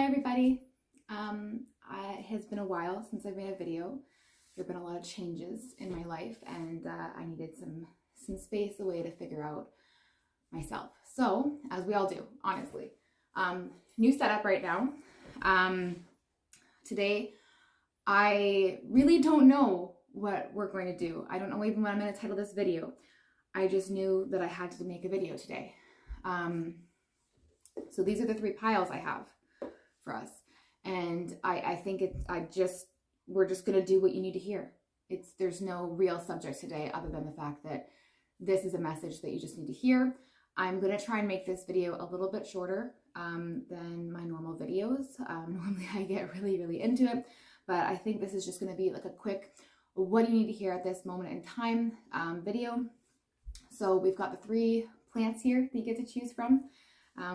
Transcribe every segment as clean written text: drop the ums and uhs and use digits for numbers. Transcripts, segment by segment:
everybody. It has been a while since I've made a video. There have been a lot of changes in my life, and I needed some space away to figure out myself. So, as we all do, honestly. New setup right now. Today, I really don't know what we're going to do. I don't know even what I'm going to title this video. I just knew that I had to make a video today. So these are the three piles I have for us. And I think we're just going to do what you need to hear. There's no real subject today other than the fact that this is a message that you just need to hear. I'm going to try and make this video a little bit shorter than my normal videos. Normally I get really into it, but I think this is just going to be like a quick, what do you need to hear at this moment in time video. So we've got the three plants here that you get to choose from.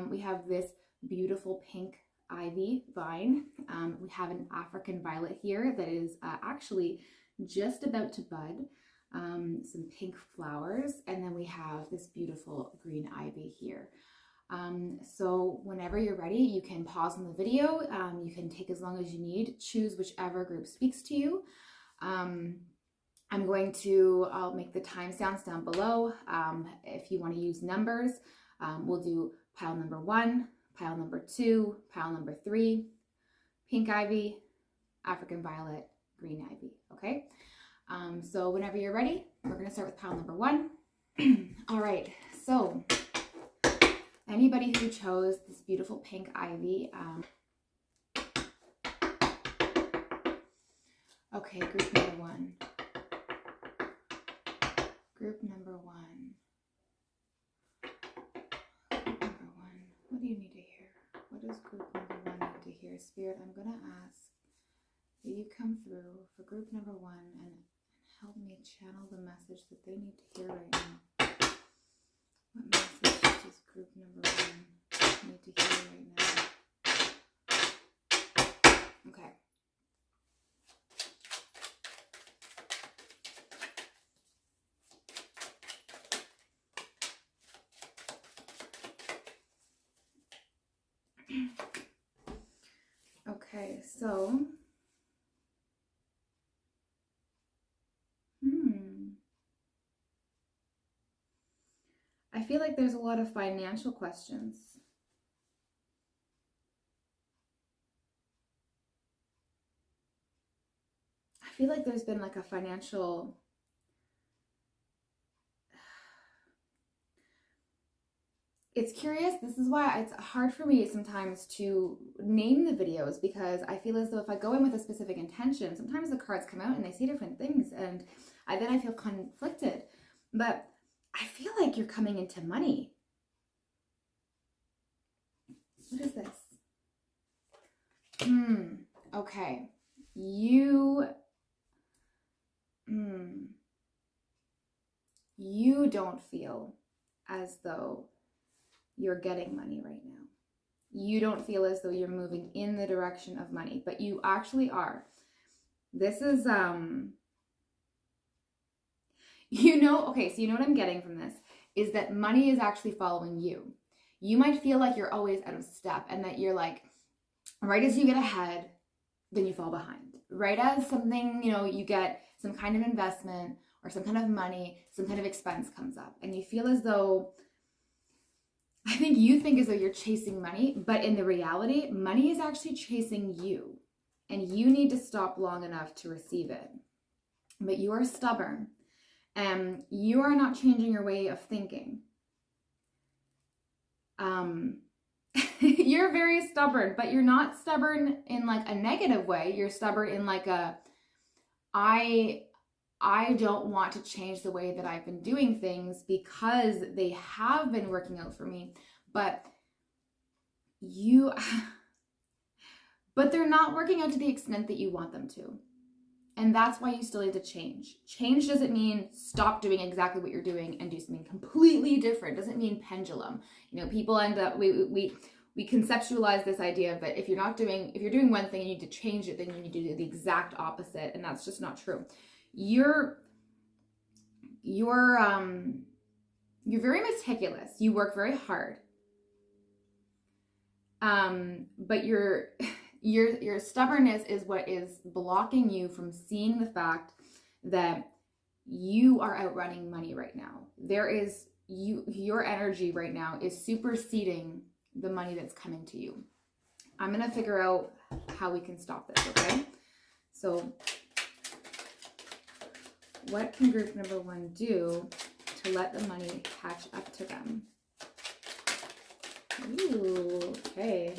We have this beautiful pink ivy vine. We have an African violet here that is actually just about to bud. Some pink flowers, and then we have this beautiful green ivy here. So whenever you're ready, you can pause on the video. You can take as long as you need. Choose whichever group speaks to you. I'll make the timestamps down below. If you want to use numbers, we'll do pile number 1, pile number 2, pile number 3, pink ivy, African violet, green ivy, okay? So whenever you're ready, we're going to start with pile number 1. All right, so anybody who chose this beautiful pink ivy, okay, group number 1. Group number 1. Group number 1. What do you need to hear? What does group number 1 need to hear? Spirit, I'm going to ask that you come through for group number 1 and help me channel the message that they need to hear right now. What message does group number 1 need to hear right now? Okay. Okay, so I feel like there's a lot of financial questions. I feel like there's been like a financial It's curious. This is why it's hard for me sometimes to name the videos, because I feel as though if I go in with a specific intention, sometimes the cards come out and they say different things, and then I feel conflicted. But I feel like you're coming into money. What is this? Okay. You don't feel as though you're getting money right now. You don't feel as though you're moving in the direction of money, but you actually are. This is, okay, so you know what I'm getting from this is that money is actually following you. You might feel like you're always out of step, and that you're like, right as you get ahead, then you fall behind. Right as something, you get some kind of investment or some kind of money, some kind of expense comes up, and you feel as though, I think you think as though you're chasing money, but in the reality, money is actually chasing you, and you need to stop long enough to receive it. But you are stubborn, and you are not changing your way of thinking. You're very stubborn, but you're not stubborn in like a negative way. You're stubborn in like I don't want to change the way that I've been doing things because they have been working out for me, but they're not working out to the extent that you want them to. And that's why you still need to change. Change doesn't mean stop doing exactly what you're doing and do something completely different. It doesn't mean pendulum. People end up, we conceptualize this idea that if you're doing one thing and you need to change it, then you need to do the exact opposite. And that's just not true. You're very meticulous. You work very hard. But your stubbornness is what is blocking you from seeing the fact that you are outrunning money right now. Your energy right now is superseding the money that's coming to you. I'm going to figure out how we can stop this, okay? So what can group number 1 do to let the money catch up to them? Ooh, okay.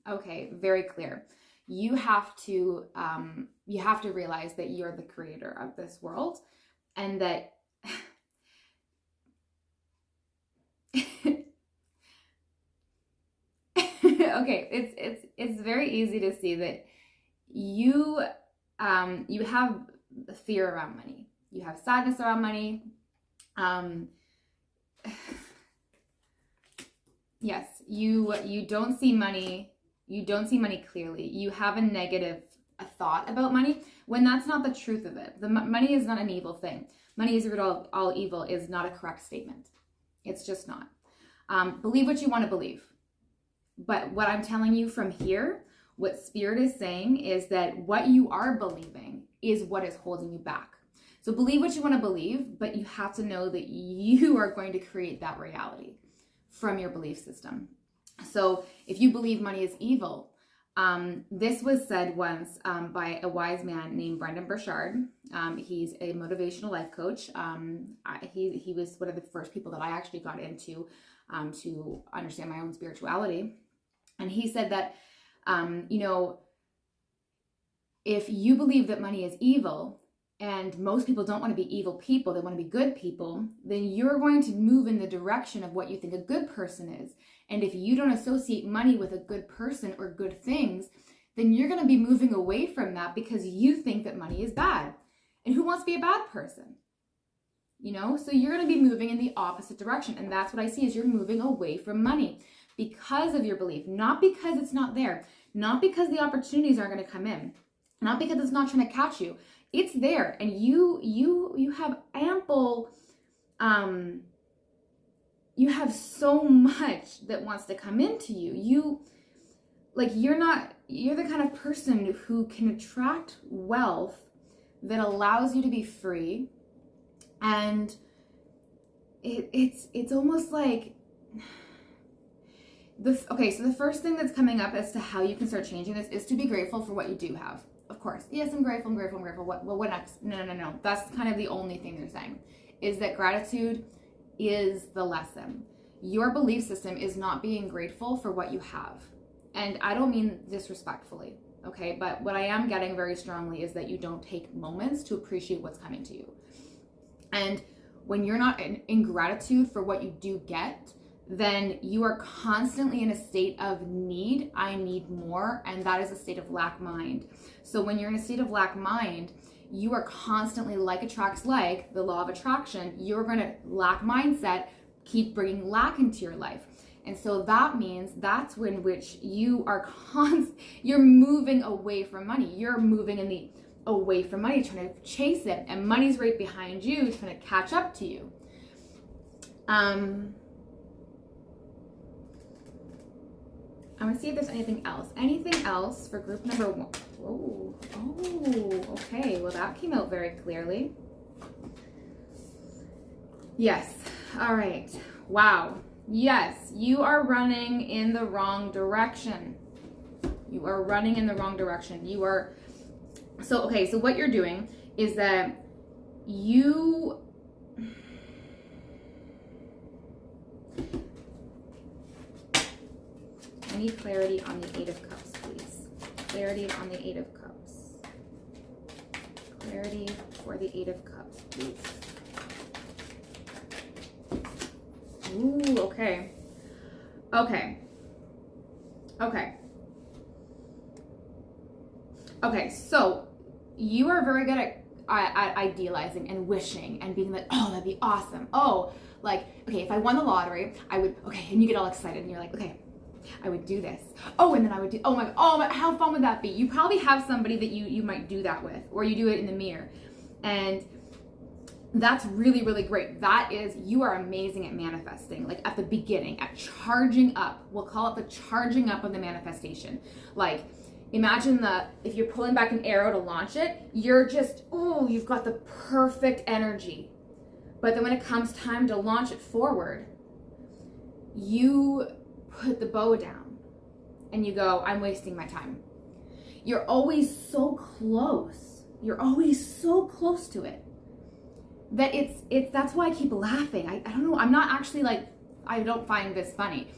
Okay, very clear. You have to realize that you're the creator of this world, and that okay, it's very easy to see that you have fear around money. You have sadness around money. Yes, you don't see money. You don't see money clearly. You have a negative thought about money when that's not the truth of it. Money is not an evil thing. Money is the root of all evil is not a correct statement. It's just not. Believe what you want to believe. But what I'm telling you from here, what Spirit is saying is that what you are believing is what is holding you back. So believe what you want to believe, but you have to know that you are going to create that reality from your belief system. So if you believe money is evil, this was said once by a wise man named Brendan Burchard. He's a motivational life coach. He was one of the first people that I actually got into to understand my own spirituality. And he said that, if you believe that money is evil, and most people don't want to be evil people, they want to be good people, then you're going to move in the direction of what you think a good person is. And if you don't associate money with a good person or good things, then you're going to be moving away from that because you think that money is bad. And who wants to be a bad person? So you're going to be moving in the opposite direction. And that's what I see is you're moving away from money because of your belief, not because it's not there, not because the opportunities aren't going to come in, not because it's not trying to catch you. It's there, and you have ample, you have so much that wants to come into you. You're the kind of person who can attract wealth that allows you to be free. And it's almost like so the first thing that's coming up as to how you can start changing this is to be grateful for what you do have. Of course. Yes, I'm grateful. What next? No. That's kind of the only thing they're saying, is that gratitude is the lesson. Your belief system is not being grateful for what you have. And I don't mean disrespectfully, okay? But what I am getting very strongly is that you don't take moments to appreciate what's coming to you. And when you're not in gratitude for what you do get, then you are constantly in a state of need. I need more. And that is a state of lack mind. So when you're in a state of lack mind, you are constantly, like attracts like, the law of attraction, you're going to lack mindset, keep bringing lack into your life. And so that means that's when which you are you're moving away from money. You're moving away from money, trying to chase it. And money's right behind you, trying to catch up to you. I want to see if there's anything else. Anything else for group number 1? Oh, okay. Well, that came out very clearly. Yes. All right. Wow. Yes, you are running in the wrong direction. You are running in the wrong direction. So what you're doing is that I need clarity on the 8 of Cups, please. Clarity on the 8 of Cups. Clarity for the 8 of Cups, please. Ooh, okay. Okay, so you are very good at idealizing and wishing and being like, oh, that'd be awesome. Oh, if I won the lottery, I would, and you get all excited and you're like, okay, I would do this. Oh, and then I would do, oh my, how fun would that be? You probably have somebody that you might do that with, or you do it in the mirror. And That's really, really great. That is, you are amazing at manifesting, like at the beginning, at charging up. We'll call it the charging up of the manifestation. Like, imagine if you're pulling back an arrow to launch it, you're just, oh, you've got the perfect energy. But then when it comes time to launch it forward, you put the bow down and you go, I'm wasting my time. You're always so close. You're always so close to it that that's why I keep laughing. I don't know. I'm not actually like, I don't find this funny.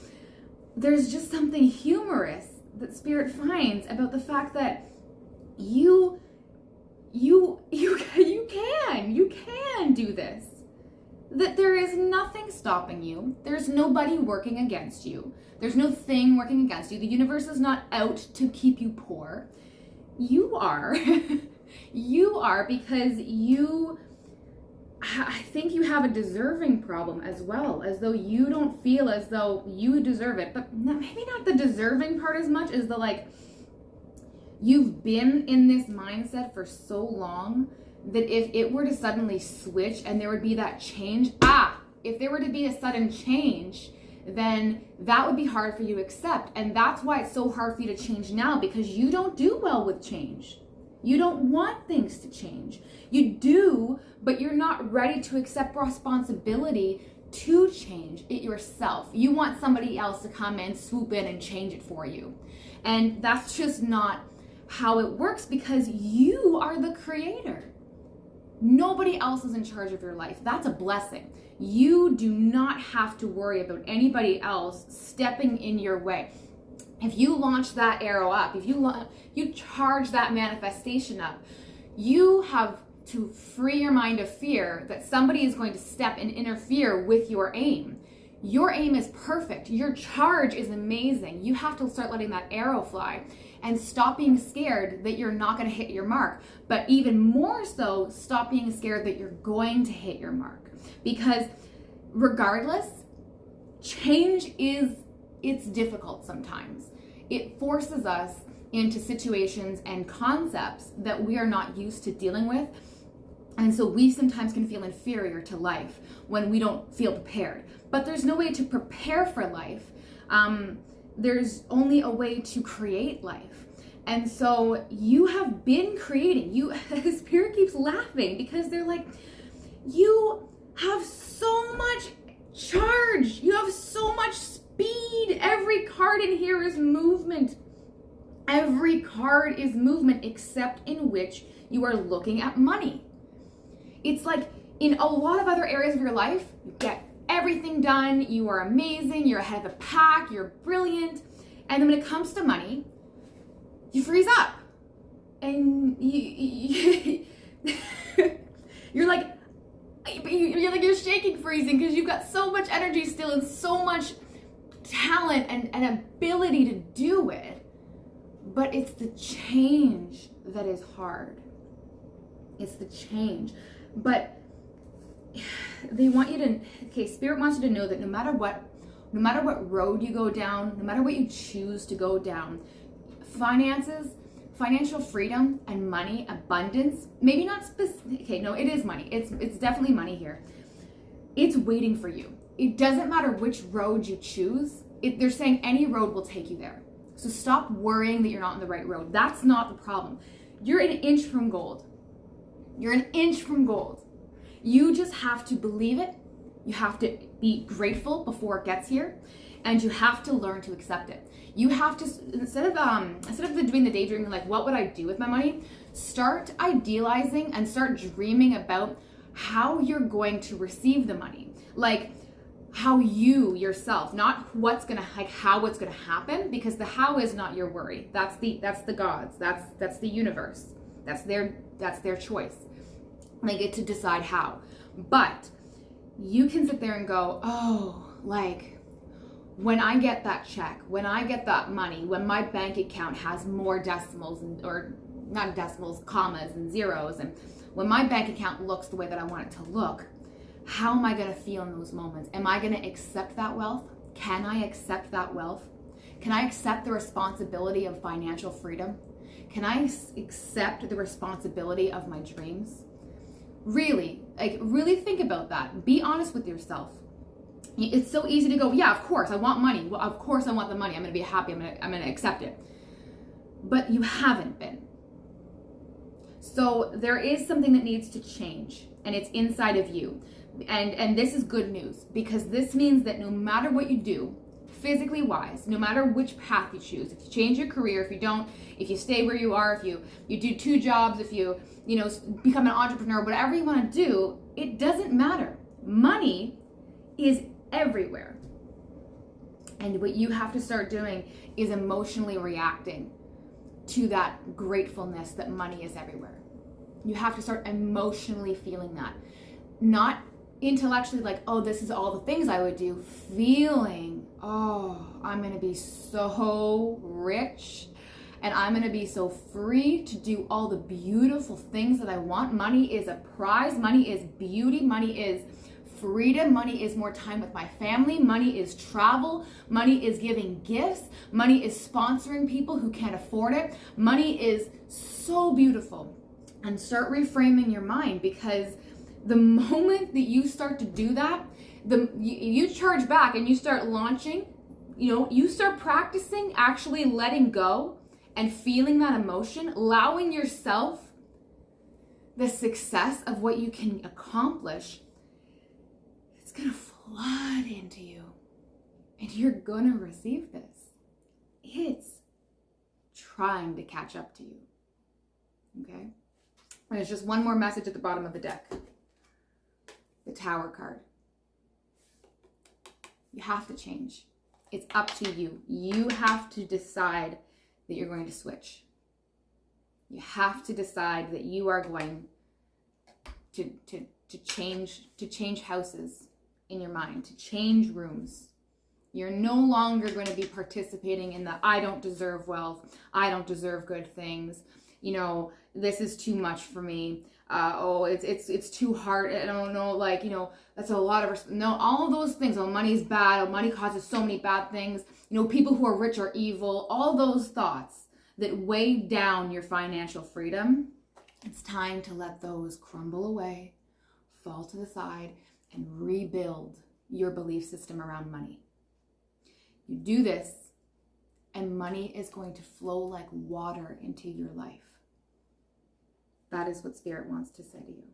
There's just something humorous that Spirit finds about the fact that you can do this. That there is nothing stopping you. There's nobody working against you. There's no thing working against you. The universe is not out to keep you poor. You are. You are, because I think you have a deserving problem as well, as though you don't feel as though you deserve it. But maybe not the deserving part as much as the, like, you've been in this mindset for so long that if it were to suddenly switch and there would be that change, if there were to be a sudden change, then that would be hard for you to accept. And that's why it's so hard for you to change now, because you don't do well with change. You don't want things to change. You do, but you're not ready to accept responsibility to change it yourself. You want somebody else to come in, swoop in, and change it for you. And that's just not how it works, because you are the creator. Nobody else is in charge of your life. That's a blessing. You do not have to worry about anybody else stepping in your way. If you launch that arrow up, if you charge that manifestation up, you have to free your mind of fear that somebody is going to step and interfere with your aim. Your aim is perfect. Your charge is amazing. You have to start letting that arrow fly and stop being scared that you're not going to hit your mark. But even more so, stop being scared that you're going to hit your mark. Because regardless, change it's difficult sometimes. It forces us into situations and concepts that we are not used to dealing with. And so we sometimes can feel inferior to life when we don't feel prepared. But there's no way to prepare for life. There's only a way to create life. And so you have been creating. Spirit keeps laughing because they're like, you have so much charge. You have so much speed. Every card in here is movement. Every card is movement, except in which you are looking at money. It's like in a lot of other areas of your life, you get everything done, you are amazing, you're ahead of the pack, you're brilliant. And then when it comes to money, you freeze up. And you're like you're shaking, freezing, because you've got so much energy still and so much talent and ability to do it. But it's the change that is hard. It's the change. But they want you to, Spirit wants you to know that no matter what road you go down, no matter what you choose to go down, finances, financial freedom and money, abundance, maybe not specific, it is money. It's definitely money here. It's waiting for you. It doesn't matter which road you choose. They're saying any road will take you there. So stop worrying that you're not on the right road. That's not the problem. You're an inch from gold. You're an inch from gold. You just have to believe it. You have to be grateful before it gets here, and you have to learn to accept it. You have to, instead of doing the daydreaming, like what would I do with my money, start idealizing and start dreaming about how you're going to receive the money. Like how you yourself, not how it's gonna happen, because the how is not your worry. That's the gods. That's the universe. That's their choice. They get to decide how. But you can sit there and go, oh, like when I get that check, when I get that money, when my bank account has more decimals or not decimals, commas and zeros, and when my bank account looks the way that I want it to look, how am I going to feel in those moments? Am I going to accept that wealth? Can I accept that wealth? Can I accept the responsibility of financial freedom? Can I accept the responsibility of my dreams? Really, Like, really think about that. Be honest with yourself. It's so easy to go, yeah, of course, I want money. Well, of course I want the money. I'm going to be happy. I'm going to accept it. But you haven't been. So there is something that needs to change, and it's inside of you. And this is good news, because this means that no matter what you do, physically wise, no matter which path you choose, if you change your career, if you don't, if you stay where you are, if you do 2 jobs, if you become an entrepreneur, whatever you want to do, it doesn't matter. Money is everywhere. And what you have to start doing is emotionally reacting to that gratefulness that money is everywhere. You have to start emotionally feeling that. Not intellectually like, oh, this is all the things I would do. Feeling, oh, I'm going to be so rich and I'm going to be so free to do all the beautiful things that I want. Money is a prize. Money is beauty. Money is freedom. Money is more time with my family. Money is travel. Money is giving gifts. Money is sponsoring people who can't afford it. Money is so beautiful. And start reframing your mind, because the moment that you start to do that, you charge back and you start launching, you start practicing actually letting go and feeling that emotion, allowing yourself the success of what you can accomplish. It's going to flood into you and you're going to receive this. It's trying to catch up to you. Okay? And there's just one more message at the bottom of the deck. The Tower card. You have to change. It's up to you. You have to decide that you're going to switch. You have to decide that you are going to change houses in your mind, to change rooms. You're no longer going to be participating in the I don't deserve wealth, I don't deserve good things, this is too much for me. It's too hard. I don't know, that's a lot of, no, all of those things. Oh, money's bad. Oh, money causes so many bad things. People who are rich are evil. All those thoughts that weigh down your financial freedom. It's time to let those crumble away, fall to the side, and rebuild your belief system around money. You do this, and money is going to flow like water into your life. That is what Spirit wants to say to you.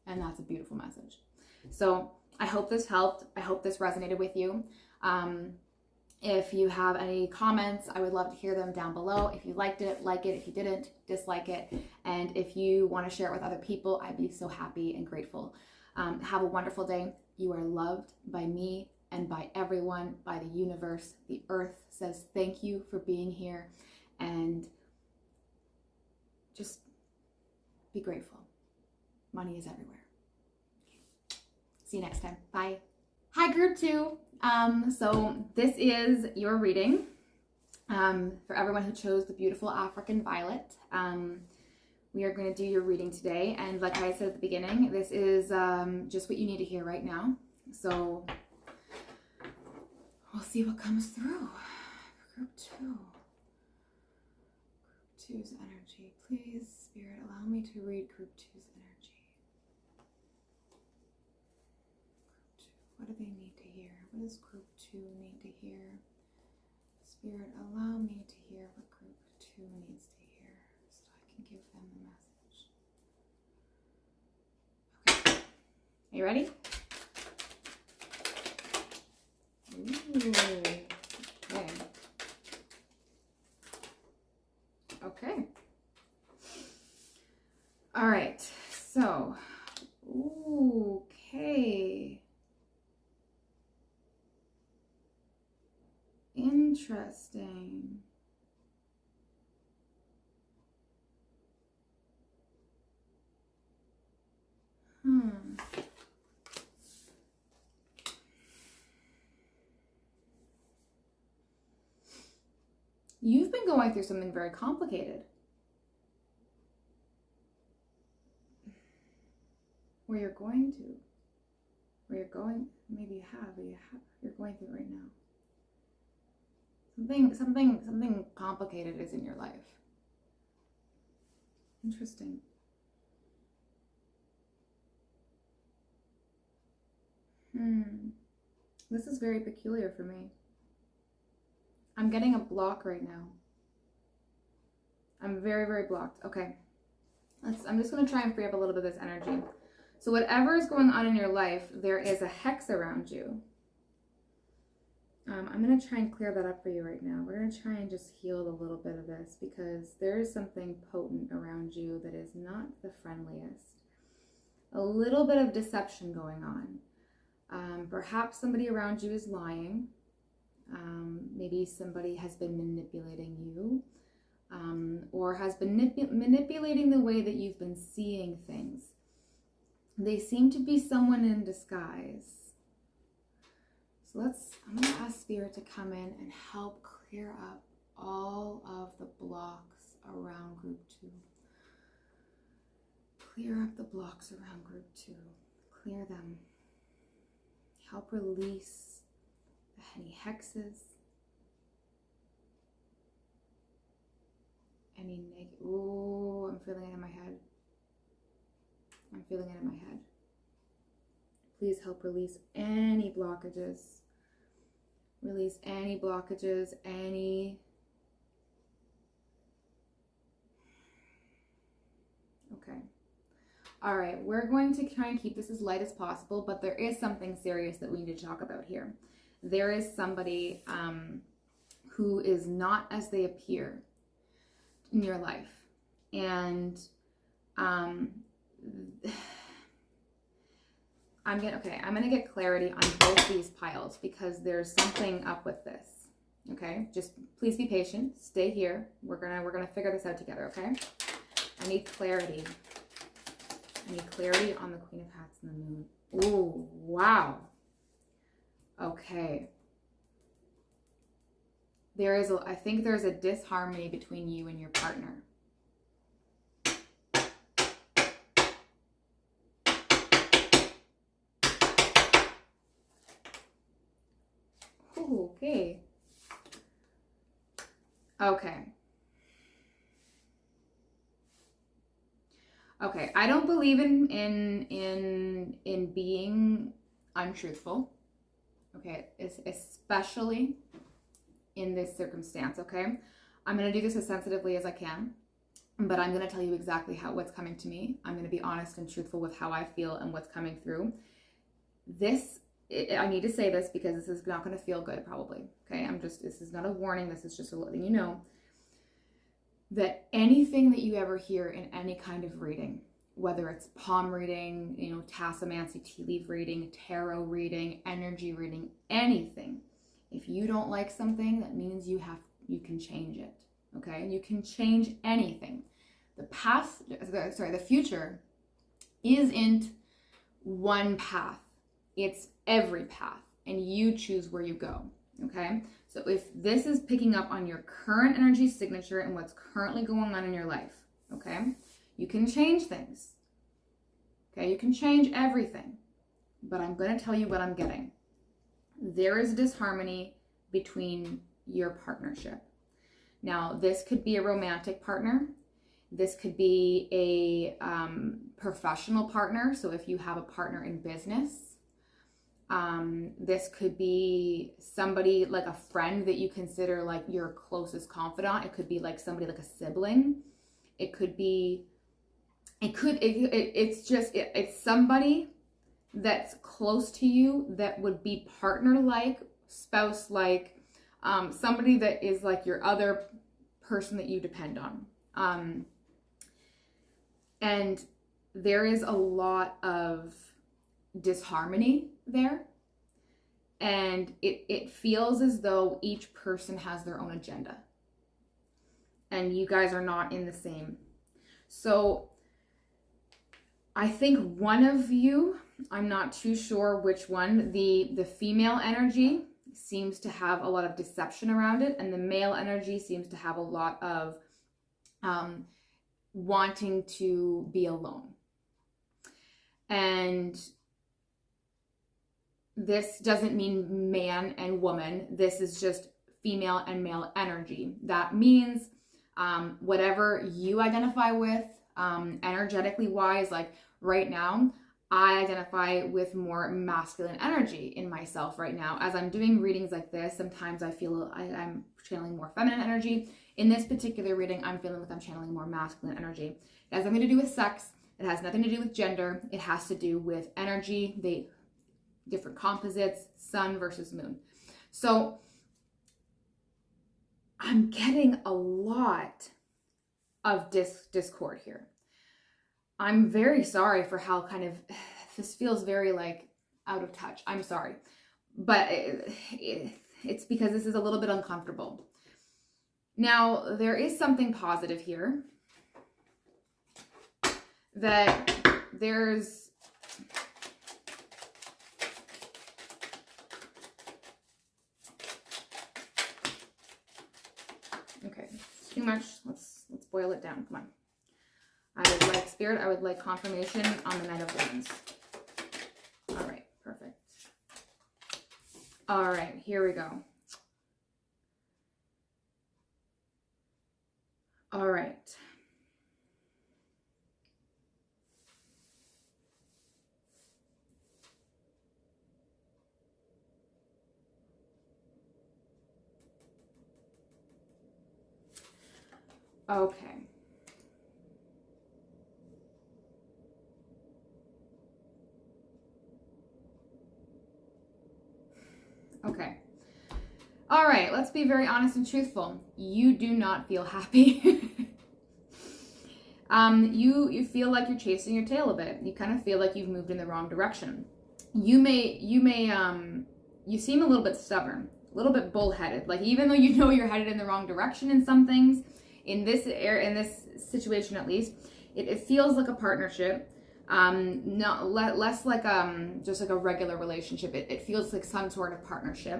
And that's a beautiful message. So I hope this helped. I hope this resonated with you. If you have any comments, I would love to hear them down below. If you liked it, like it. If you didn't, dislike it. And if you want to share it with other people, I'd be so happy and grateful. Have a wonderful day. You are loved by me and by everyone, by the universe. The earth says thank you for being here. And just be grateful. Money is everywhere. Okay. See you next time. Bye. Hi, group 2. So this is your reading for everyone who chose the beautiful African violet. We are going to do your reading today. And like I said at the beginning, this is just what you need to hear right now. So we'll see what comes through for group 2. Group 2's energy. Please, Spirit, allow me to read group 2's energy. Group 2. What do they need to hear? What does group 2 need to hear? Spirit, allow me to hear what group 2 needs to hear so I can give them the message. Okay. Are you ready? Ooh. Okay. Okay. All right. So, okay. Interesting. You've been going through something very complicated. Maybe you have, but you're going through it right now. Something complicated is in your life. Interesting. This is very peculiar for me. I'm getting a block right now. I'm very, very blocked. Okay. I'm just going to try and free up a little bit of this energy. So whatever is going on in your life, there is a hex around you. I'm going to try and clear that up for you right now. We're going to try and just heal a little bit of this because there is something potent around you that is not the friendliest. A little bit of deception going on. Perhaps somebody around you is lying. Maybe somebody has been manipulating you, or has been manipulating the way that you've been seeing things. They seem to be someone in disguise. So I'm going to ask Spirit to come in and help clear up all of the blocks around group 2. Clear up the blocks around group 2. Clear them. Help release any hexes. Any negative. Ooh, I'm feeling it in my head. I'm feeling it in my head. Please help release any blockages. Release any blockages, any... Okay. All right, we're going to try and keep this as light as possible, but there is something serious that we need to talk about here. There is somebody who is not as they appear in your life. And I'm gonna get clarity on both these piles because there's something up with this. Okay, just please be patient. Stay here. We're gonna figure this out together. Okay. I need clarity. I need clarity on the Queen of Hats and the Moon. Ooh, wow. Okay. I think there's a disharmony between you and your partner. Ooh, okay. Okay. Okay, I don't believe in being untruthful. Okay, especially in this circumstance. Okay, I'm gonna do this as sensitively as I can, but I'm gonna tell you exactly what's coming to me. I'm gonna be honest and truthful with how I feel and what's coming through. I need to say this because this is not gonna feel good probably. Okay, this is not a warning. This is just a letting you know that anything that you ever hear in any kind of reading, whether it's palm reading, tassomancy, tea leaf reading, tarot reading, energy reading, anything, if you don't like something, that means you can change it. Okay, you can change anything. The future isn't one path. It's every path, and you choose where you go. Okay, so if this is picking up on your current energy signature and what's currently going on in your life, okay, you can change things. Okay, you can change everything, but I'm going to tell you what I'm getting. There is disharmony between your partnership. Now, this could be a romantic partner. This could be a professional partner. So if you have a partner in business, this could be somebody like a friend that you consider like your closest confidant. It could be like somebody like a sibling. It's somebody that's close to you that would be partner-like, spouse-like, somebody that is like your other person that you depend on. And there is a lot of disharmony there. And it feels as though each person has their own agenda. And you guys are not in the same. So I think one of you, I'm not too sure which one, the female energy seems to have a lot of deception around it, and the male energy seems to have a lot of wanting to be alone. And this doesn't mean man and woman. This is just female and male energy. That means whatever you identify with energetically wise, like right now, I identify with more masculine energy in myself right now. As I'm doing readings like this, sometimes I feel I'm channeling more feminine energy. In this particular reading, I'm feeling like I'm channeling more masculine energy. It has nothing to do with sex. It has nothing to do with gender. It has to do with energy, different composites, sun versus moon. So I'm getting a lot of discord here. I'm very sorry for how kind of, this feels very like out of touch. I'm sorry. But it's because this is a little bit uncomfortable. Now, there is something positive here. That there's okay, it's too much. Let's boil it down. Come on. I would like spirit. I would like confirmation on the Knight of Wands. All right, perfect. All right, here we go. All right. Okay. Okay. All right, let's be very honest and truthful. You do not feel happy. You feel like you're chasing your tail a bit. You kind of feel like you've moved in the wrong direction. You seem a little bit stubborn, a little bit bullheaded. Like, even though you know you're headed in the wrong direction in some things, in this situation at least, it feels like a partnership. Less like just like a regular relationship. It feels like some sort of partnership.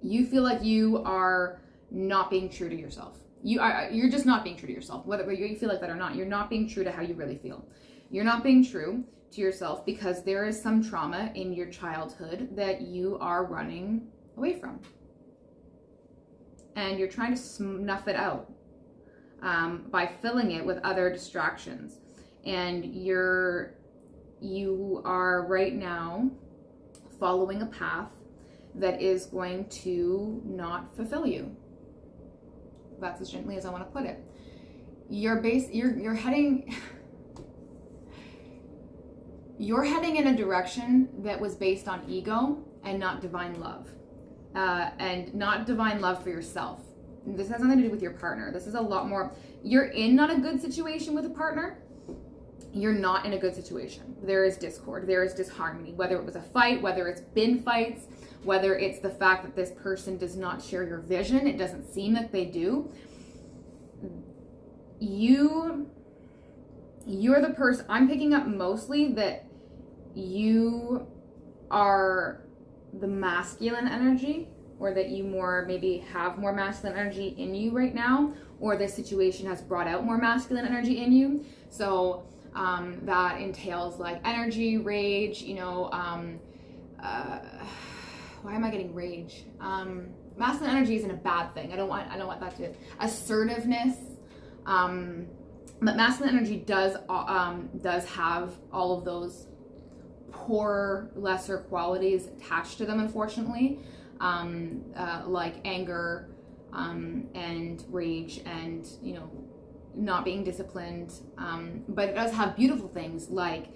You feel like you are not being true to yourself. You're just not being true to yourself. Whether you feel like that or not, you're not being true to how you really feel. You're not being true to yourself because there is some trauma in your childhood that you are running away from. And you're trying to snuff it out by filling it with other distractions. And you are right now following a path that is going to not fulfill you. That's as gently as I want to put it. You're heading in a direction that was based on ego and not divine love. And not divine love for yourself. This has nothing to do with your partner. This is a lot more, you're in not a good situation with a partner. You're not in a good situation. There is discord, there is disharmony, whether it was a fight, whether it's been fights, whether it's the fact that this person does not share your vision. It doesn't seem that they do. You're the person, I'm picking up mostly that you are the masculine energy, or that you maybe have more masculine energy in you right now, or this situation has brought out more masculine energy in you. So that entails like energy, rage, why am I getting rage? Masculine energy isn't a bad thing. I don't want that to, assertiveness. But masculine energy does have all of those poor, lesser qualities attached to them, unfortunately, like anger, and rage, and not being disciplined. But it does have beautiful things like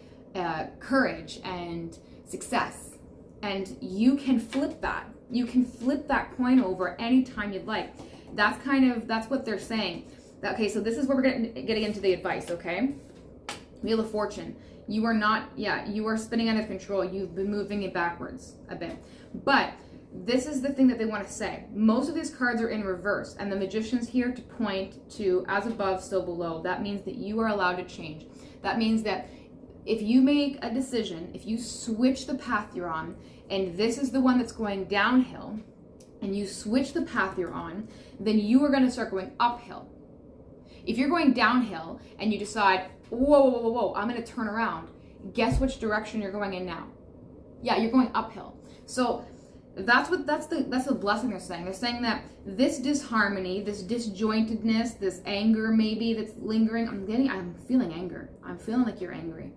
courage and success. And you can flip that. You can flip that coin over anytime you'd like. That's what they're saying. Okay, so this is where we're getting into the advice, okay? Wheel of Fortune. You are spinning out of control. You've been moving it backwards a bit. But this is the thing that they want to say. Most of these cards are in reverse, and the Magician's here to point to as above, so below. That means that you are allowed to change. That means that if you make a decision, if you switch the path you're on, and this is the one that's going downhill, and you switch the path you're on, then you are going to start going uphill. If you're going downhill and you decide, whoa, I'm going to turn around, guess which direction you're going in now? Yeah, you're going uphill. So that's the blessing they're saying. They're saying that this disharmony, this disjointedness, this anger maybe that's lingering, I'm feeling anger. I'm feeling like you're angry.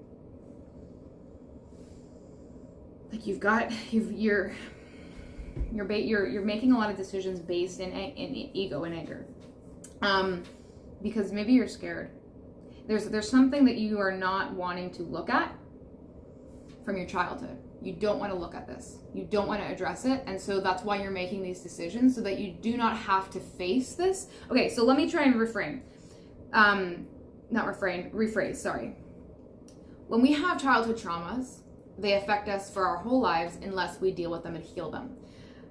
like you're making a lot of decisions based in ego and anger, because maybe you're scared. There's something that you are not wanting to look at from your childhood. You don't want to look at this. You don't want to address it. And so that's why you're making these decisions, so that you do not have to face this. Okay, so let me try and rephrase, sorry. When we have childhood traumas, they affect us for our whole lives unless we deal with them and heal them.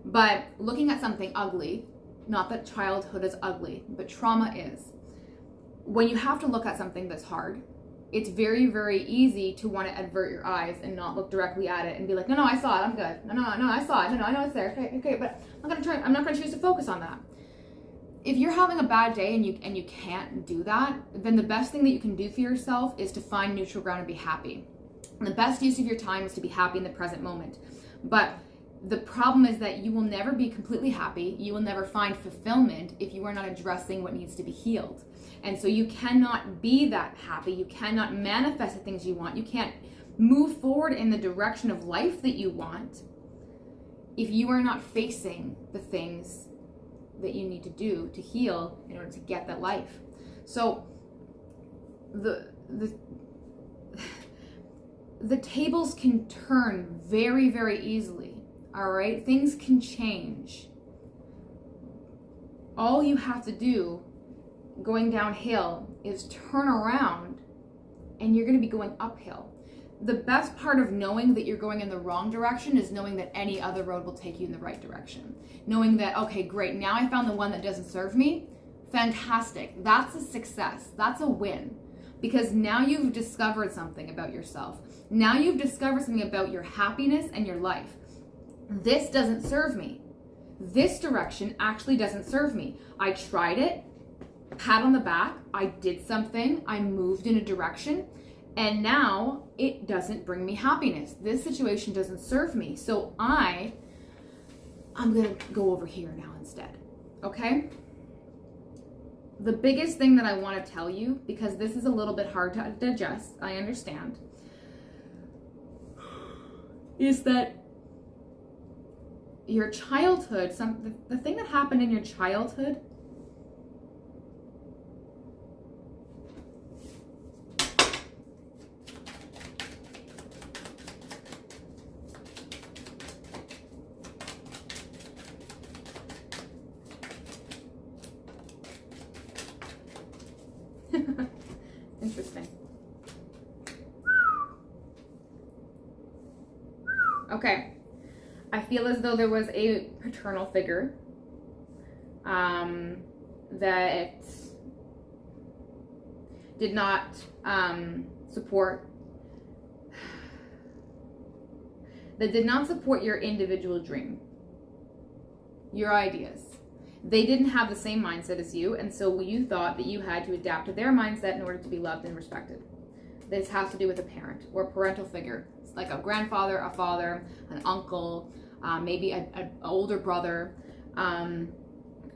But looking at something ugly, not that childhood is ugly, but trauma is. When you have to look at something that's hard, it's very, very easy to want to avert your eyes and not look directly at it and be like, no, I saw it, I'm good. No, I saw it. No, I know it's there. Okay, but I'm not gonna choose to focus on that. If you're having a bad day and you can't do that, then the best thing that you can do for yourself is to find neutral ground and be happy. And the best use of your time is to be happy in the present moment. But the problem is that you will never be completely happy. You will never find fulfillment if you are not addressing what needs to be healed. And so you cannot be that happy. You cannot manifest the things you want. You can't move forward in the direction of life that you want if you are not facing the things that you need to do to heal in order to get that life. So the tables can turn very, very easily. All right, things can change. All you have to do going downhill is turn around and you're going to be going uphill. The best part of knowing that you're going in the wrong direction is knowing that any other road will take you in the right direction. Knowing that, okay, great, now I found the one that doesn't serve me. Fantastic. That's a success. That's a win. Because now you've discovered something about yourself. Now you've discovered something about your happiness and your life. This doesn't serve me. This direction actually doesn't serve me. I tried it, pat on the back, I did something, I moved in a direction, and now it doesn't bring me happiness. This situation doesn't serve me. So I'm gonna go over here now instead, okay? The biggest thing that I want to tell you, because this is a little bit hard to digest, I understand, is that your childhood, the thing that happened in your childhood, interesting. Okay. I feel as though there was a paternal figure that did not support your individual dream, your ideas. They didn't have the same mindset as you, and so you thought that you had to adapt to their mindset in order to be loved and respected. This has to do with a parent or a parental figure. It's like a grandfather, a father, an uncle, maybe an older brother,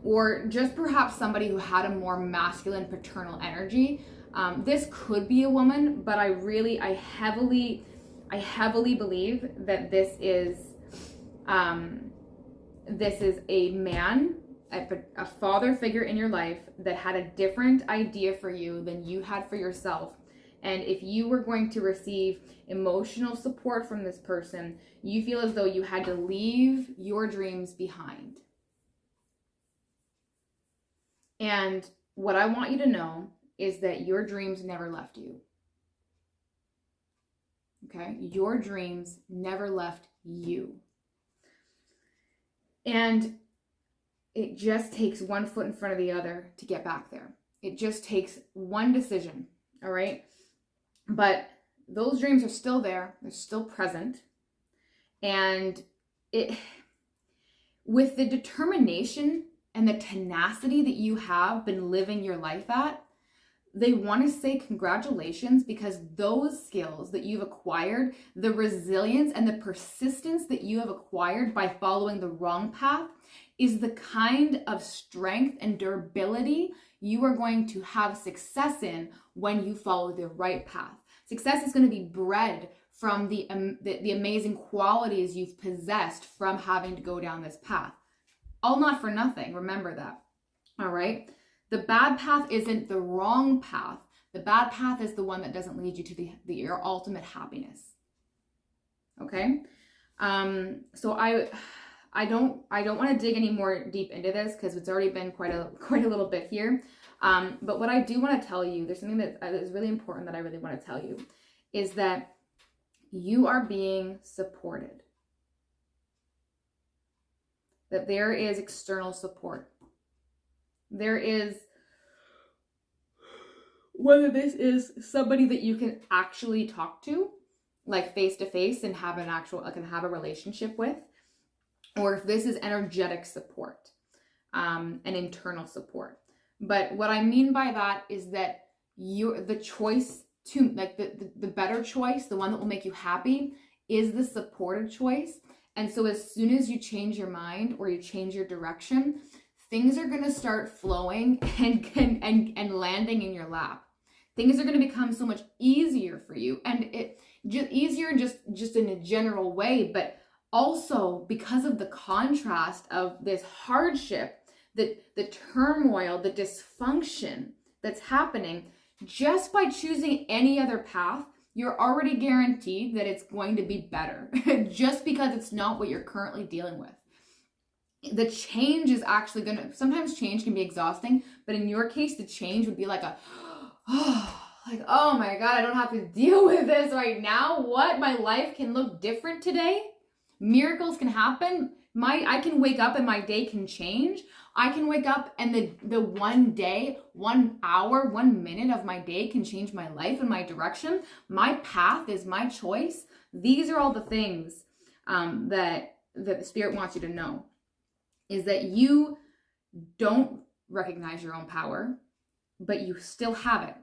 or just perhaps somebody who had a more masculine paternal energy. This could be a woman, but I heavily believe that this is a man, a father figure in your life that had a different idea for you than you had for yourself. And if you were going to receive emotional support from this person, you feel as though you had to leave your dreams behind. And what I want you to know is that your dreams never left you. Okay? Your dreams never left you. And it just takes one foot in front of the other to get back there. It just takes one decision, all right? But those dreams are still there. They're still present. And with the determination and the tenacity that you have been living your life at, they want to say congratulations, because those skills that you've acquired, the resilience and the persistence that you have acquired by following the wrong path, is the kind of strength and durability you are going to have success in when you follow the right path. Success is going to be bred from the amazing qualities you've possessed from having to go down this path. All not for nothing. Remember that. All right. The bad path isn't the wrong path. The bad path is the one that doesn't lead you to your ultimate happiness. Okay. So I don't want to dig any more deep into this because it's already been quite a little bit here. But what I do want to tell you, there's something that is really important that I really want to tell you, is that you are being supported. That there is external support. There is, whether this is somebody that you can actually talk to, like face to face, and have have a relationship with, or if this is energetic support, and internal support. But what I mean by that is that the choice to, like, the better choice, the one that will make you happy, is the supported choice. And so as soon as you change your mind or you change your direction, things are going to start flowing and landing in your lap. Things are going to become so much easier for you, and it just easier just in a general way, but also because of the contrast of this hardship, the turmoil, the dysfunction that's happening. Just by choosing any other path, you're already guaranteed that it's going to be better, just because it's not what you're currently dealing with. The change is actually going to, sometimes change can be exhausting, but in your case, the change would be like oh my God, I don't have to deal with this right now. What? My life can look different today. Miracles can happen. I can wake up and my day can change. I can wake up and the one day, 1 hour, 1 minute of my day can change my life and my direction. My path is my choice. These are all the things that the Spirit wants you to know, is that you don't recognize your own power, but you still have it.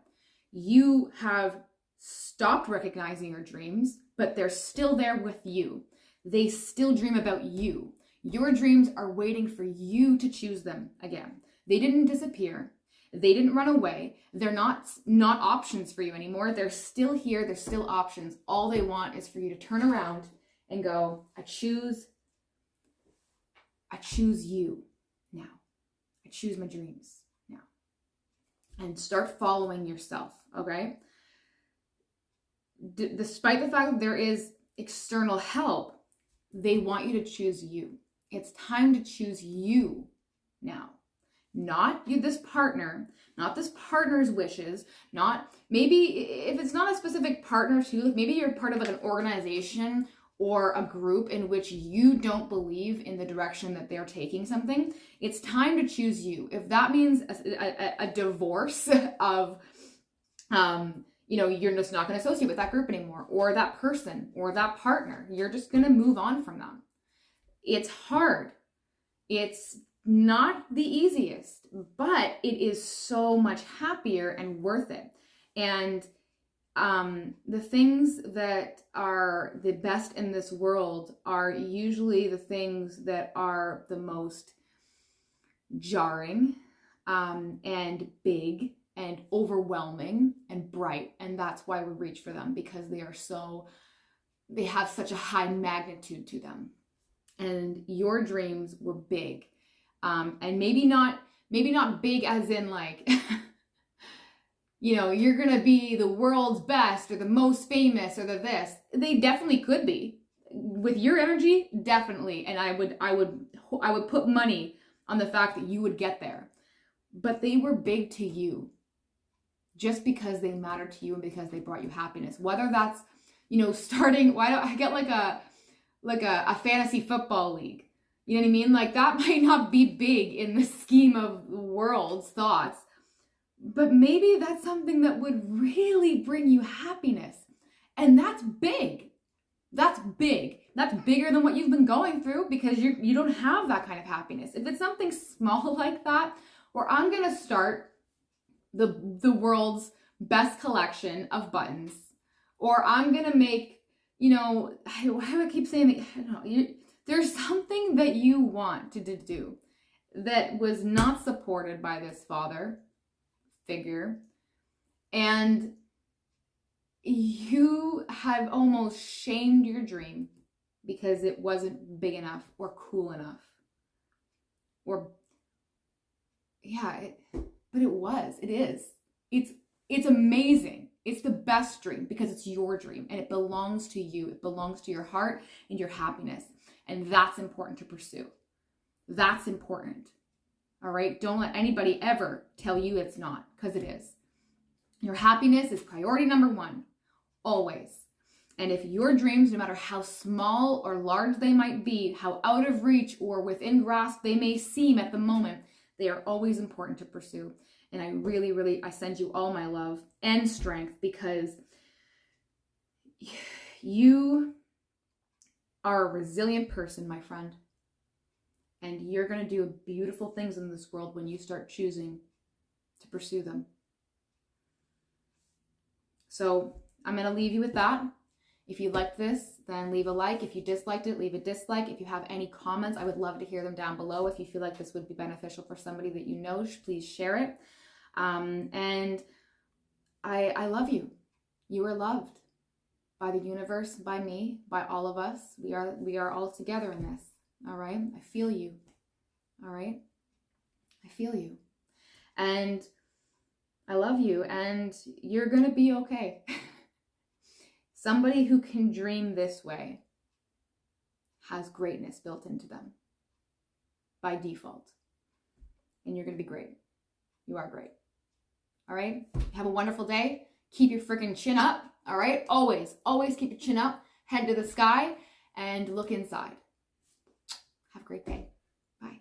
You have stopped recognizing your dreams, but they're still there with you. They still dream about you. Your dreams are waiting for you to choose them again. They didn't disappear. They didn't run away. They're not options for you anymore. They're still here. They're still options. All they want is for you to turn around and go, I choose you now. I choose my dreams now. And start following yourself, okay? Despite the fact that there is external help, they want you to choose you. It's time to choose you now. Not this partner, not this partner's wishes, not, maybe if it's not a specific partner too, like maybe you're part of like an organization or a group in which you don't believe in the direction that they're taking something. It's time to choose you. If that means a divorce of, you're just not going to associate with that group anymore, or that person, or that partner. You're just going to move on from them. It's hard. It's not the easiest, but it is so much happier and worth it. And the things that are the best in this world are usually the things that are the most jarring, and big and overwhelming and bright. And that's why we reach for them, because they have such a high magnitude to them. And your dreams were big. And maybe not big as in like, you're going to be the world's best or the most famous or the this. They definitely could be. With your energy, definitely. And I would put money on the fact that you would get there. But they were big to you just because they mattered to you and because they brought you happiness. Whether that's, starting, why don't I get like a fantasy football league? You know what I mean? Like that might not be big in the scheme of the world's thoughts, but maybe that's something that would really bring you happiness. And that's big. That's big. That's bigger than what you've been going through, because you don't have that kind of happiness. If it's something small like that, or I'm going to start the world's best collection of buttons, or I'm going to make, why do I keep saying that? I don't know. There's something that you want to do that was not supported by this father figure. And you have almost shamed your dream because it wasn't big enough or cool enough. Or, yeah, but it is. It's amazing. It's the best dream because it's your dream and it belongs to you. It belongs to your heart and your happiness. And that's important to pursue. That's important. All right? Don't let anybody ever tell you it's not, because it is. Your happiness is priority number one, always. And if your dreams, no matter how small or large they might be, how out of reach or within grasp they may seem at the moment, they are always important to pursue. And I really, I send you all my love and strength, because you are a resilient person, my friend. And you're going to do beautiful things in this world when you start choosing to pursue them. So I'm going to leave you with that. If you liked this, then leave a like. If you disliked it, leave a dislike. If you have any comments, I would love to hear them down below. If you feel like this would be beneficial for somebody that you know, please share it. And I love you. You are loved by the universe, by me, by all of us. We are all together in this. All right? I feel you. All right? I feel you. And I love you, and you're going to be okay. Somebody who can dream this way has greatness built into them by default. And you're going to be great. You are great. All right? Have a wonderful day. Keep your freaking chin up. All right? Always keep your chin up. Head to the sky and look inside. Have a great day. Bye.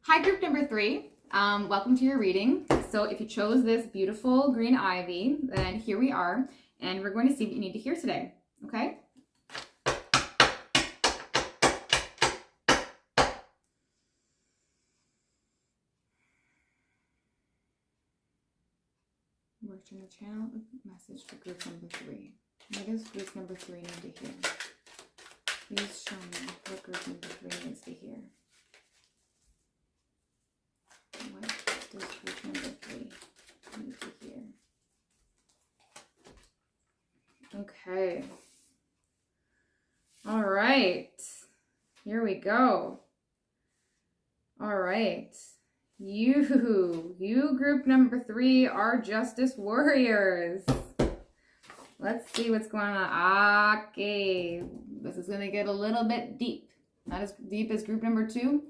Hi, group number 3. Welcome to your reading. So if you chose this beautiful green ivy, then here we are. And we're going to see what you need to hear today. Okay? Work on the channel. Message for group number 3. What does group number 3 need to hear? Please show me what group number 3 needs to hear. What does group number 3 need to hear? Okay. All right. Here we go. All right. You group number 3 are justice warriors. Let's see what's going on. Okay. This is going to get a little bit deep. Not as deep as group number 2,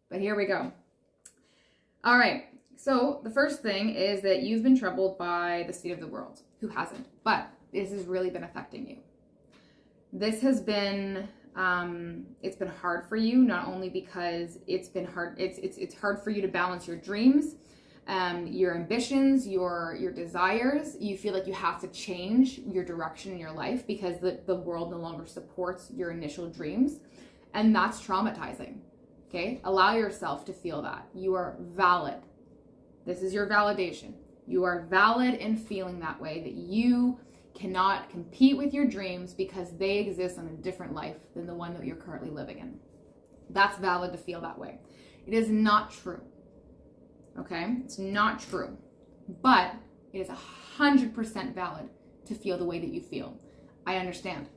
but here we go. All right. So the first thing is that you've been troubled by the state of the world. Who hasn't? But this has really been affecting you. This has been, it's been hard for you, not only because it's been hard, it's hard for you to balance your dreams, your ambitions, your desires. You feel like you have to change your direction in your life because the world no longer supports your initial dreams. And that's traumatizing. Okay? Allow yourself to feel that. You are valid. This is your validation. You are valid in feeling that way, that you cannot compete with your dreams because they exist on a different life than the one that you're currently living in. That's valid to feel that way. It is not true. Okay? It's not true. But it is 100% valid to feel the way that you feel. I understand.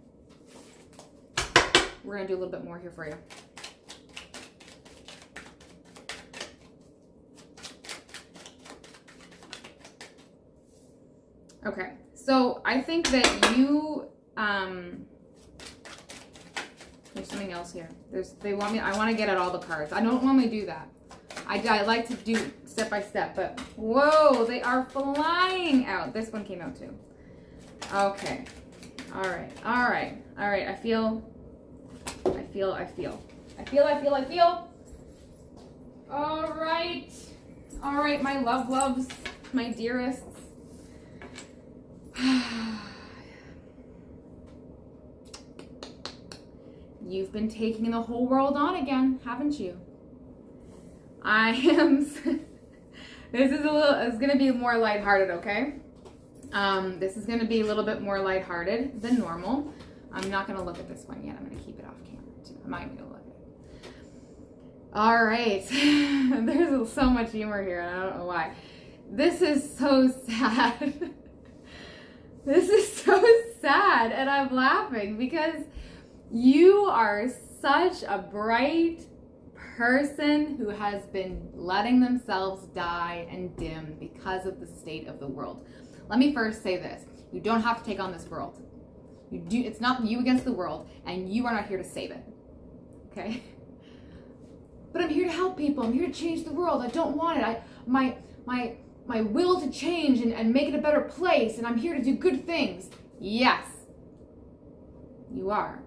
We're going to do a little bit more here for you. Okay. So I think that you, there's something else here. I want to get at all the cards. I don't normally do that. I like to do step by step, but whoa, they are flying out. This one came out too. Okay. All right. I feel. All right, my loves, my dearests. You've been taking the whole world on again, haven't you? This is it's going to be more lighthearted, okay? This is going to be a little bit more lighthearted than normal. I'm not going to look at this one yet. I'm going to keep it off camera too. I'm not even going to look at it. All right. There's so much humor here. I don't know why. This is so sad. This is so sad, and I'm laughing because you are such a bright person who has been letting themselves die and dim because of the state of the world. Let me first say this. You don't have to take on this world. It's not you against the world, and you are not here to save it. Okay? But I'm here to help people. I'm here to change the world. I don't want it. My will to change and make it a better place, and I'm here to do good things. Yes, you are.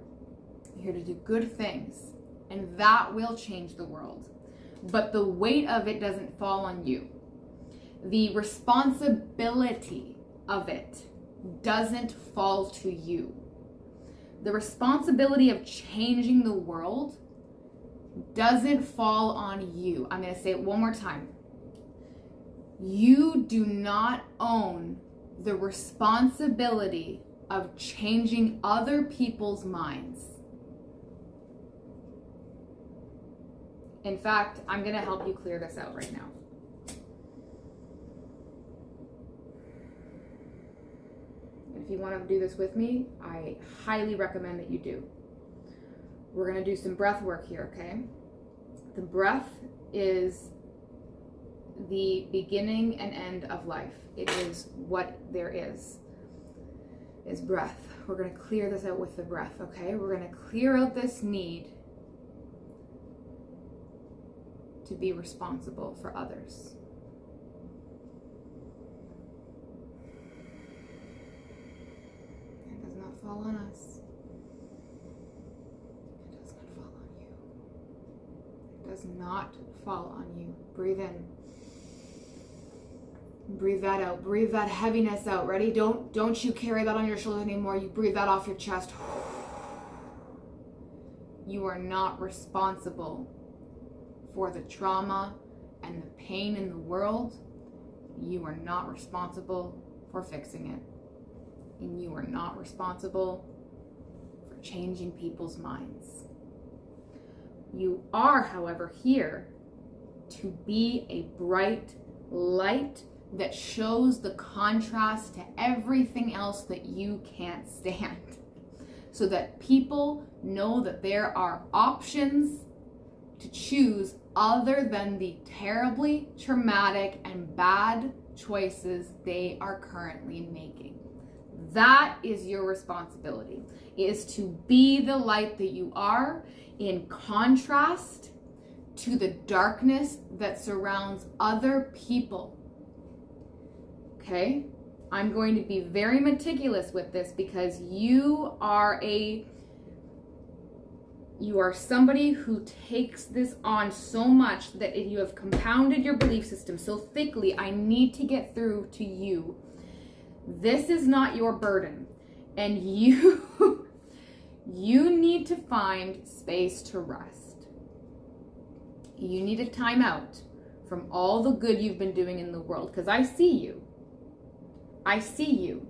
You're here to do good things, and that will change the world. But the weight of it doesn't fall on you. The responsibility of it doesn't fall to you. The responsibility of changing the world doesn't fall on you. I'm going to say it one more time. You do not own the responsibility of changing other people's minds. In fact, I'm going to help you clear this out right now. If you want to do this with me, I highly recommend that you do. We're going to do some breath work here, okay? The breath is the beginning and end of life. It is what there is breath. We're going to clear this out with the breath, okay? We're going to clear out this need to be responsible for others. It does not fall on us. It does not fall on you. It does not fall on you. Breathe in. Breathe that out. Breathe that heaviness out. Ready? Don't you carry that on your shoulders anymore. You breathe that off your chest. You are not responsible for the trauma and the pain in the world. You are not responsible for fixing it. And you are not responsible for changing people's minds. You are, however, here to be a bright light that shows the contrast to everything else that you can't stand, so that people know that there are options to choose other than the terribly traumatic and bad choices they are currently making. That is your responsibility, is to be the light that you are in contrast to the darkness that surrounds other people. Okay? I'm going to be very meticulous with this because you are somebody who takes this on so much that you have compounded your belief system so thickly. I need to get through to you. This is not your burden, and you need to find space to rest. You need a time out from all the good you've been doing in the world, because I see you. I see you.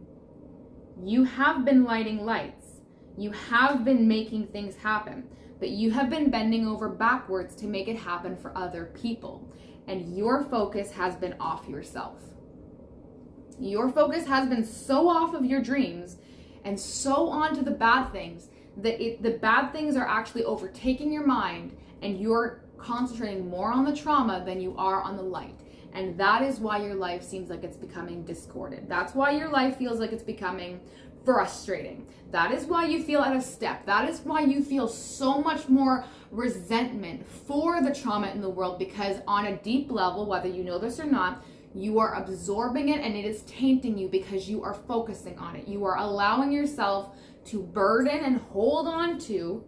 You have been lighting lights. You have been making things happen, but you have been bending over backwards to make it happen for other people. And your focus has been off yourself. Your focus has been so off of your dreams and so onto the bad things that the bad things are actually overtaking your mind, and you're concentrating more on the trauma than you are on the light. And that is why your life seems like it's becoming discordant. That's why your life feels like it's becoming frustrating. That is why you feel out of step. That is why you feel so much more resentment for the trauma in the world, because on a deep level, whether you know this or not, you are absorbing it and it is tainting you because you are focusing on it. You are allowing yourself to burden and hold on to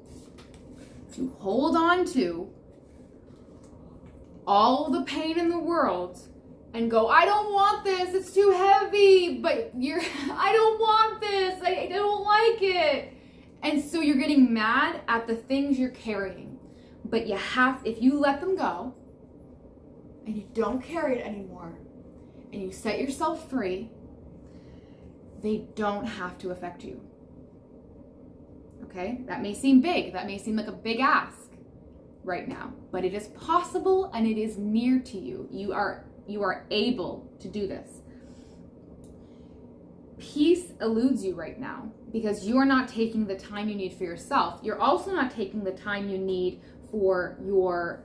all the pain in the world and go, I don't want this, it's too heavy, but I don't want this, I don't like it. And so you're getting mad at the things you're carrying. But if you let them go and you don't carry it anymore and you set yourself free, they don't have to affect you. Okay? That may seem big, that may seem like a big ask right now, but it is possible and it is near to you. You are able to do this. peace eludes you right now because you are not taking the time you need for yourself. You're also not taking the time you need for your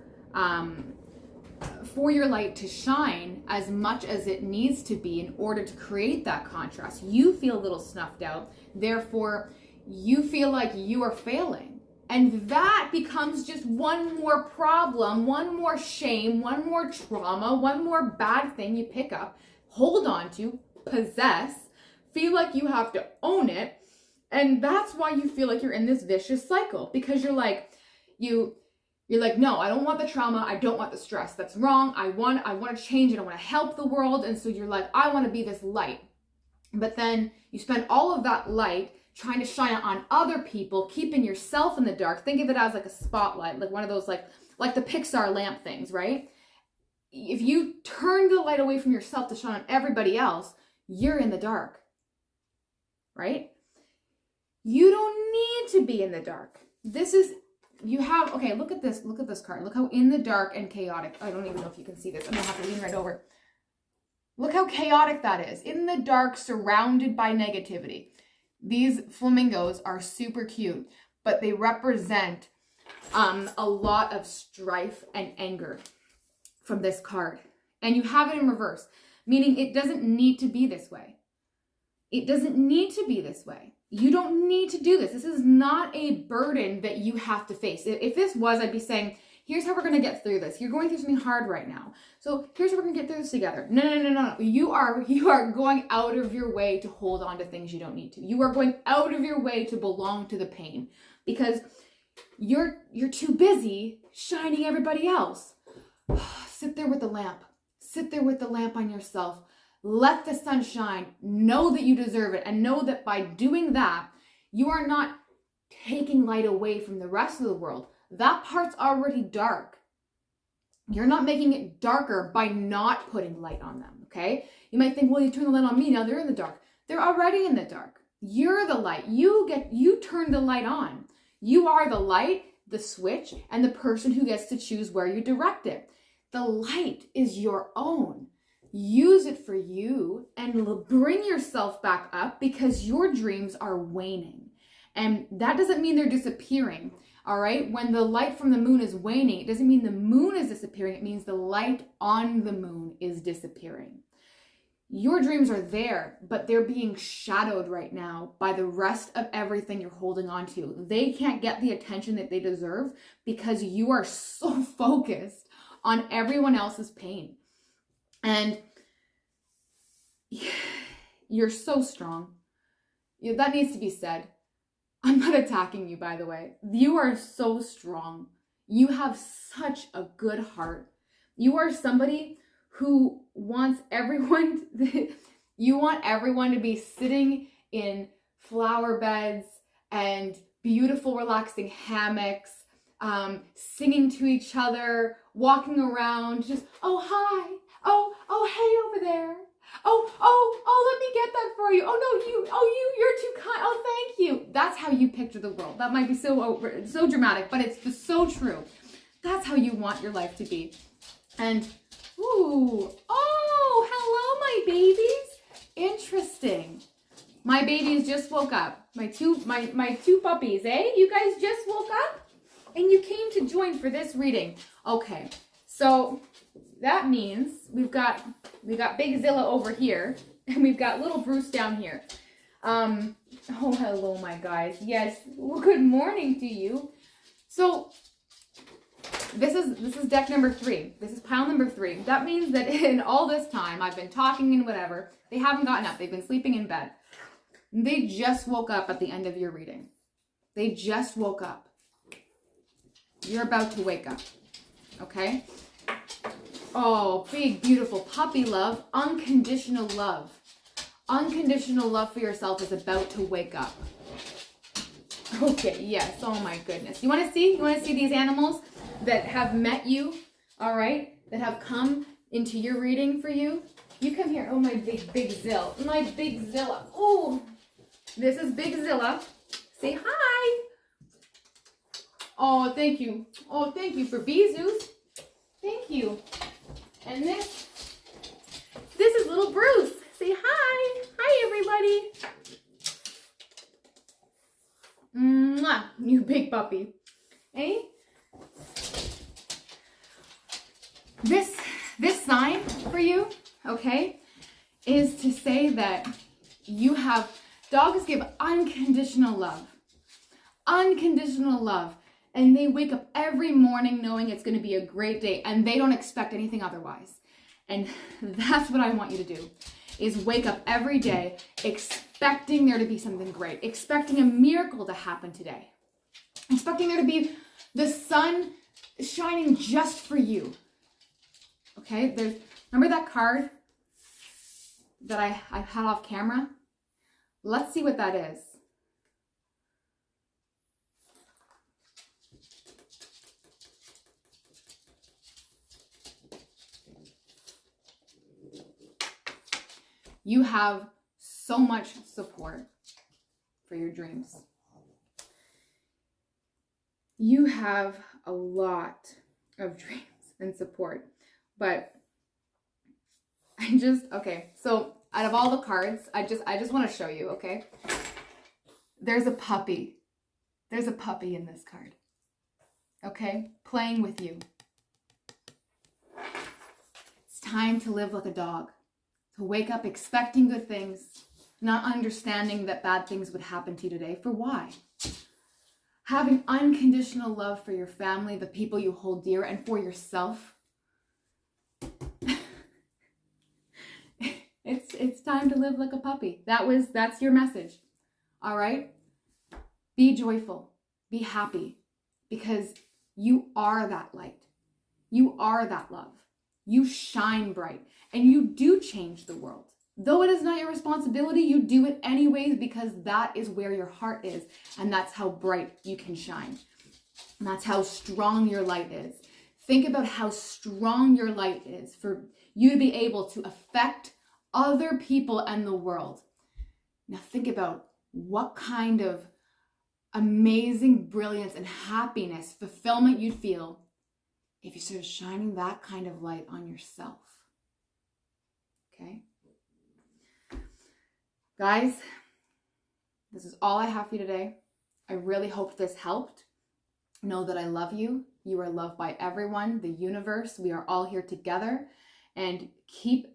light to shine as much as it needs to be in order to create that contrast. You feel a little snuffed out, therefore you feel like you are failing. And that becomes just one more problem, one more shame, one more trauma, one more bad thing you pick up, hold on to, possess, feel like you have to own it. And that's why you feel like you're in this vicious cycle, because you're like, no, I don't want the trauma. I don't want the stress. That's wrong. I want to change it. I want to help the world. And so you're like, I want to be this light. But then you spend all of that light trying to shine it on other people, keeping yourself in the dark. Think of it as like a spotlight, like one of those like the Pixar lamp things, right? If you turn the light away from yourself to shine on everybody else, you're in the dark, right? You don't need to be in the dark. Okay, look at this card. Look how in the dark and chaotic. I don't even know if you can see this. I'm gonna have to lean right over. Look how chaotic that is. In the dark, surrounded by negativity. These flamingos are super cute, but they represent a lot of strife and anger from this card. And you have it in reverse, meaning it doesn't need to be this way. It doesn't need to be this way. You don't need to do this. This is not a burden that you have to face. If this was, I'd be saying, here's how we're going to get through this. You're going through something hard right now. So here's how we're going to get through this together. No. You are going out of your way to hold on to things you don't need to. You are going out of your way to belong to the pain because you're too busy shining everybody else. Sit there with the lamp. Sit there with the lamp on yourself. Let the sun shine. Know that you deserve it. And know that by doing that, you are not taking light away from the rest of the world. That part's already dark. You're not making it darker by not putting light on them, okay? You might think, well, you turn the light on me, now they're in the dark. They're already in the dark. You're the light. You turn the light on. You are the light, the switch, and the person who gets to choose where you direct it. The light is your own. Use it for you and bring yourself back up because your dreams are waning. And that doesn't mean they're disappearing, all right? When the light from the moon is waning, it doesn't mean the moon is disappearing. It means the light on the moon is disappearing. Your dreams are there, but they're being shadowed right now by the rest of everything you're holding on to. They can't get the attention that they deserve because you are so focused on everyone else's pain. And you're so strong. That needs to be said. I'm not attacking you, by the way. You are so strong. You have such a good heart. You are somebody who wants everyone, you want everyone to be sitting in flower beds and beautiful, relaxing hammocks, singing to each other, walking around, just, oh, hi. Oh, hey, over there. Oh, let me get that for you. You're too kind. Oh, thank you. That's how you picture the world. That might be so dramatic, but it's so true. That's how you want your life to be. And, hello, my babies. Interesting. My babies just woke up. My two puppies, eh? You guys just woke up and you came to join for this reading. Okay, so that means we got Big Zilla over here, and we've got little Bruce down here. Hello, my guys. Yes, well, good morning to you. So this is deck number 3. This is pile number 3. That means that in all this time I've been talking and whatever, they haven't gotten up. They've been sleeping in bed. They just woke up at the end of your reading. They just woke up. You're about to wake up. Okay? Oh, big, beautiful puppy love. Unconditional love. Unconditional love for yourself is about to wake up. Okay, yes. Oh my goodness. You want to see? You want to see these animals that have met you? All right? That have come into your reading for you? You come here. Oh, my big Zill. My big Zilla. Oh, this is Big Zilla. Say hi. Oh, thank you. Oh, thank you for Bezoos. Thank you. And this is little Bruce. Say hi. Hi, Hi, everybody. Mwah, you big puppy. Hey? This sign for you, okay, is to say that you have, dogs give unconditional love. Unconditional love. And they wake up every morning knowing it's going to be a great day, and they don't expect anything otherwise. And that's what I want you to do, is wake up every day expecting there to be something great, expecting a miracle to happen today, expecting there to be the sun shining just for you. Okay, remember that card that I had off camera? Let's see what that is. You have so much support for your dreams. You have a lot of dreams and support, but okay, so out of all the cards, I just want to show you, okay? There's a puppy. There's a puppy in this card, okay? Playing with you. It's time to live like a dog. To wake up expecting good things, not understanding that bad things would happen to you today. For why? Having unconditional love for your family, the people you hold dear, and for yourself. It's time to live like a puppy. That's your message. All right? Be joyful. Be happy. Because you are that light. You are that love. You shine bright. And you do change the world. Though it is not your responsibility, you do it anyways because that is where your heart is. And that's how bright you can shine. And that's how strong your light is. Think about how strong your light is for you to be able to affect other people and the world. Now think about what kind of amazing brilliance and happiness, fulfillment you'd feel if you started shining that kind of light on yourself. Okay? Guys, this is all I have for you today. I really hope this helped. Know that I love you. You are loved by everyone, the universe. We are all here together. And keep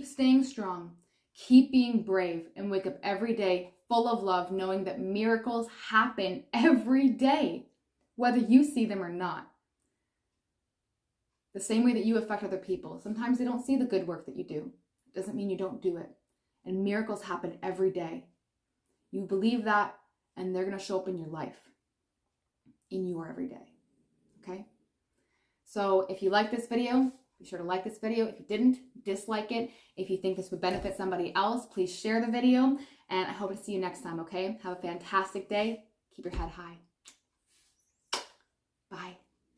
staying strong. Keep being brave and wake up every day full of love, knowing that miracles happen every day, whether you see them or not. The same way that you affect other people. Sometimes they don't see the good work that you do. It doesn't mean you don't do it. And miracles happen every day. You believe that, and they're going to show up in your life, in your everyday. Okay? So if you like this video, be sure to like this video. If you didn't, dislike it. If you think this would benefit somebody else, please share the video. And I hope to see you next time, okay? Have a fantastic day. Keep your head high. Bye.